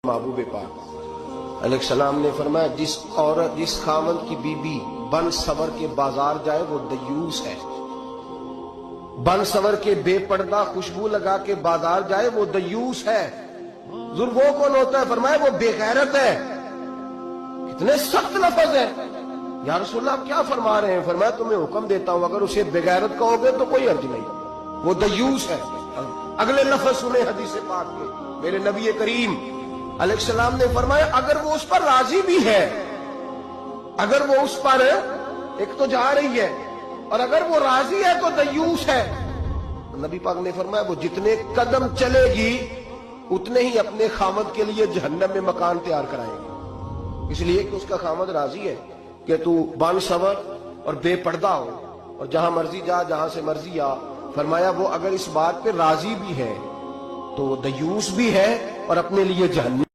महबूब पाक अलैहिस्सलाम ने फरमाया, जिस औरत जिस खामद की बीबी बन सवर के बाजार जाए वो दयूस है। बन सवर के बेपर्दा खुशबू लगा के बाजार जाए वो दयूस है। वो कौन होता है? फरमाया वो बेगैरत है। कितने सख्त लफ्ज है। या रसूलल्लाह आप क्या फरमा रहे हैं? फरमाया तुम्हें हुक्म देता हूं, अगर उसे बेगैरत कहोगे तो कोई अर्ज नहीं, वो दयूस है। अगले लफ्ज सुने हदीस पाक में, मेरे नबी करीम अलैहिस्सलाम ने फरमाया, अगर वो उस पर राजी भी है, अगर वो उस पर एक तो जा रही है और अगर वो राजी है तो दयूस है। नबी पाक ने फरमाया वो जितने कदम चलेगी उतने ही अपने खामद के लिए जहन्नम में मकान तैयार कराएगी, इसलिए कि उसका खामद राजी है कि तू बन सवर और बेपर्दा हो और जहां मर्जी जा, जहां से मर्जी आ। फरमाया वो अगर इस बात पे राजी भी है तो दयूस भी है और अपने लिए जहन्नम